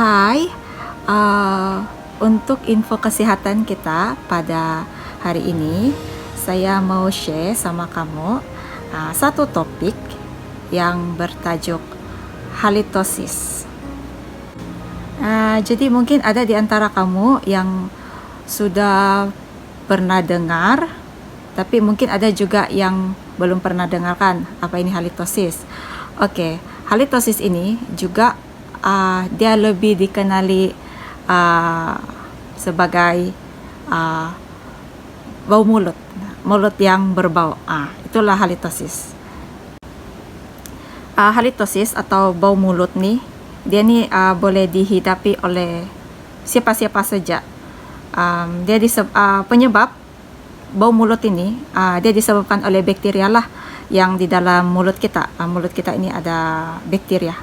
Hai, untuk info kesehatan kita pada hari ini, saya mau share sama kamu satu topik yang bertajuk halitosis. Jadi mungkin ada di antara kamu yang sudah pernah dengar, tapi mungkin ada juga yang belum pernah dengarkan apa ini halitosis. Oke, halitosis ini juga dia lebih dikenali sebagai bau mulut yang berbau. Itulah halitosis. Halitosis atau bau mulut nih, dia nih boleh dihidapi oleh siapa-siapa saja. Penyebab bau mulut ini dia disebabkan oleh bakteria lah yang di dalam mulut kita. Mulut kita ini ada bakteria.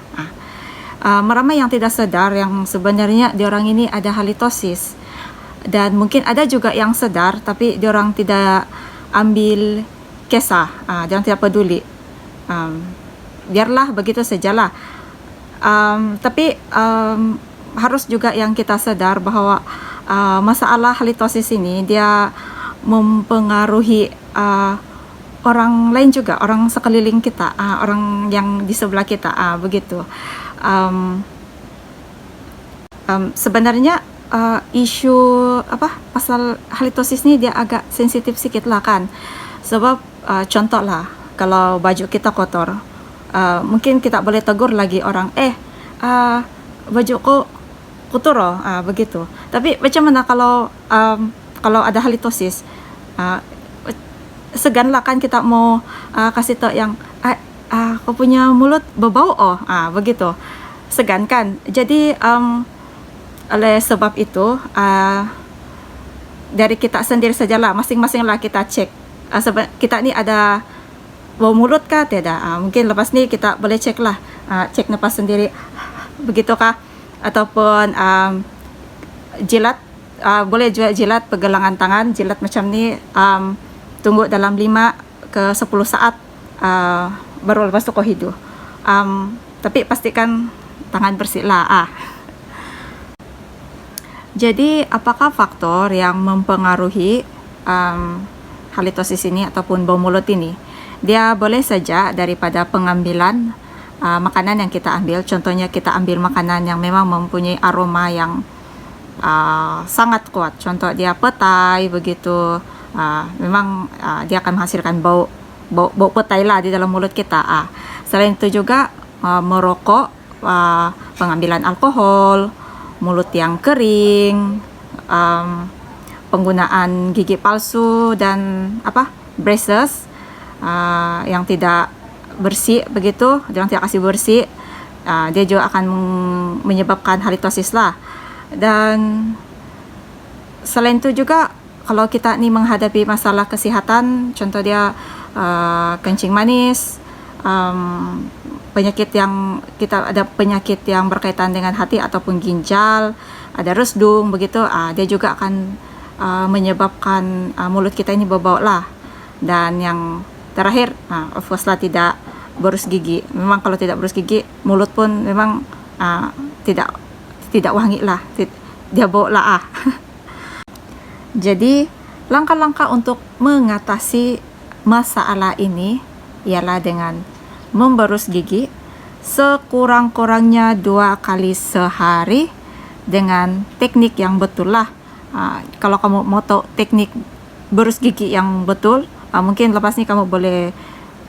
Meramai yang tidak sadar yang sebenarnya diorang ini ada halitosis, dan mungkin ada juga yang sadar tapi diorang tidak ambil kisah, diorang tidak peduli, biarlah begitu sajalah. Tapi harus juga yang kita sadar bahwa masalah halitosis ini dia mempengaruhi orang lain juga, orang sekeliling kita, orang yang di sebelah kita, begitu. Sebenarnya isu pasal halitosis ini dia agak sensitif sedikit lah kan, sebab contoh lah, kalau baju kita kotor, mungkin kita boleh tegur lagi orang, baju kok kotor loh, begitu. Tapi macam mana kalau ada halitosis, segan lah kan kita mau kasih tau yang kau punya mulut berbau begitu, segan kan. Jadi oleh sebab itu dari kita sendiri sajalah, masing-masing lah kita cek kita ni ada bau mulut kah tidak. Mungkin lepas ni kita boleh cek lah, cek napas sendiri begitu kah, ataupun jilat, boleh juga jilat pergelangan tangan, jilat macam ni, tunggu dalam 5 ke 10 saat baru lepas tu kau hidup. Tapi pastikan tangan bersih lah. Jadi apakah faktor yang mempengaruhi halitosis ini ataupun bau mulut ini? Dia boleh saja daripada pengambilan makanan yang kita ambil. Contohnya kita ambil makanan yang memang mempunyai aroma yang sangat kuat, contoh dia petai begitu, memang dia akan menghasilkan bau petai lah di dalam mulut kita. Selain itu juga merokok, pengambilan alkohol, mulut yang kering, penggunaan gigi palsu dan braces yang tidak bersih begitu, yang tidak kasih bersih, dia juga akan menyebabkan halitosis lah. Dan selain itu juga kalau kita nih menghadapi masalah kesehatan, contoh dia kencing manis, penyakit yang kita ada penyakit yang berkaitan dengan hati ataupun ginjal, ada resdung begitu, dia juga akan menyebabkan mulut kita ini berbau lah. Dan yang terakhir, of course lah, tidak berus gigi. Memang kalau tidak berus gigi, mulut pun memang tidak wangi lah, dia bau lah. Jadi langkah-langkah untuk mengatasi masalah ini ialah dengan memberus gigi sekurang-kurangnya 2 kali sehari dengan teknik yang betul lah. Kalau kamu mau tahu teknik berus gigi yang betul, mungkin lepas ni kamu boleh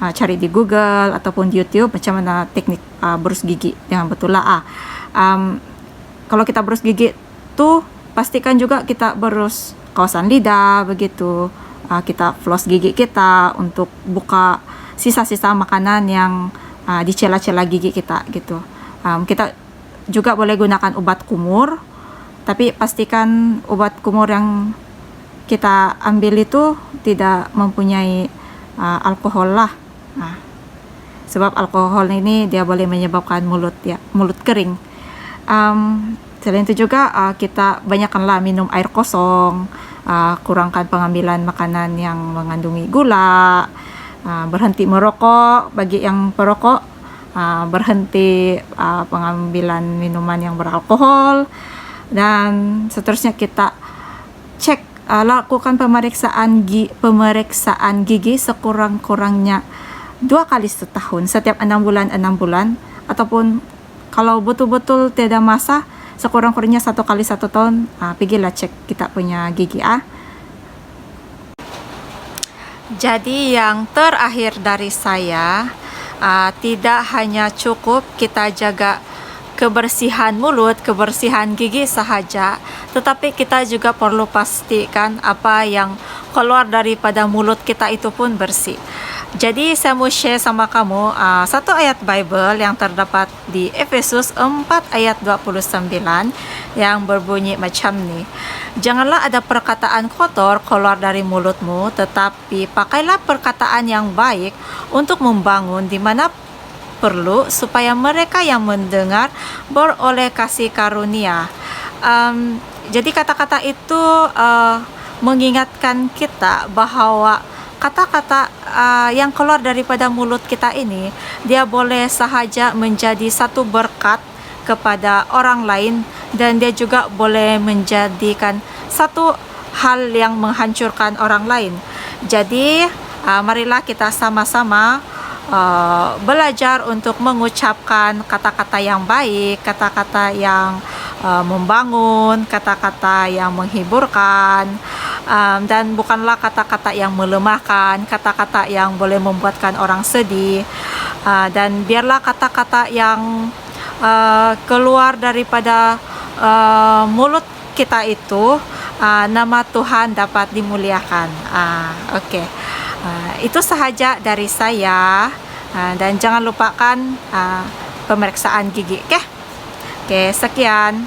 cari di Google ataupun di YouTube macam mana teknik berus gigi yang betul lah. Kalau kita berus gigi tuh pastikan juga kita berus kawasan lidah begitu, kita floss gigi kita untuk buka sisa-sisa makanan yang di celah-celah gigi kita gitu. Kita juga boleh gunakan obat kumur, tapi pastikan obat kumur yang kita ambil itu tidak mempunyai alkohol lah. Sebab alkohol ini dia boleh menyebabkan mulut kering. Selain itu juga kita banyakkanlah minum air kosong, kurangkan pengambilan makanan yang mengandungi gula, berhenti merokok bagi yang perokok, berhenti pengambilan minuman yang beralkohol, dan seterusnya kita lakukan pemeriksaan gigi sekurang-kurangnya 2 kali setahun, setiap 6 bulan, ataupun kalau betul-betul tidak masa, sekurang-kurangnya 1 kali 1 tahun, pergilah cek kita punya gigi. Jadi yang terakhir dari saya, tidak hanya cukup kita jaga kebersihan mulut, kebersihan gigi sahaja, tetapi kita juga perlu pastikan apa yang keluar daripada mulut kita itu pun bersih. Jadi saya mau share sama kamu satu ayat Bible yang terdapat di Efesus 4 ayat 29 yang berbunyi macam ni. Janganlah ada perkataan kotor keluar dari mulutmu, tetapi pakailah perkataan yang baik untuk membangun di mana perlu, supaya mereka yang mendengar beroleh kasih karunia. Jadi kata-kata itu mengingatkan kita bahwa kata-kata yang keluar daripada mulut kita ini, dia boleh sahaja menjadi satu berkat kepada orang lain, dan dia juga boleh menjadikan satu hal yang menghancurkan orang lain. Jadi marilah kita sama-sama belajar untuk mengucapkan kata-kata yang baik, kata-kata yang membangun, kata-kata yang menghiburkan, dan bukanlah kata-kata yang melemahkan, kata-kata yang boleh membuatkan orang sedih, dan biarlah kata-kata yang keluar daripada mulut kita itu, nama Tuhan dapat dimuliakan. Oke. Itu sahaja dari saya, dan jangan lupakan pemeriksaan gigi. Oke, sekian.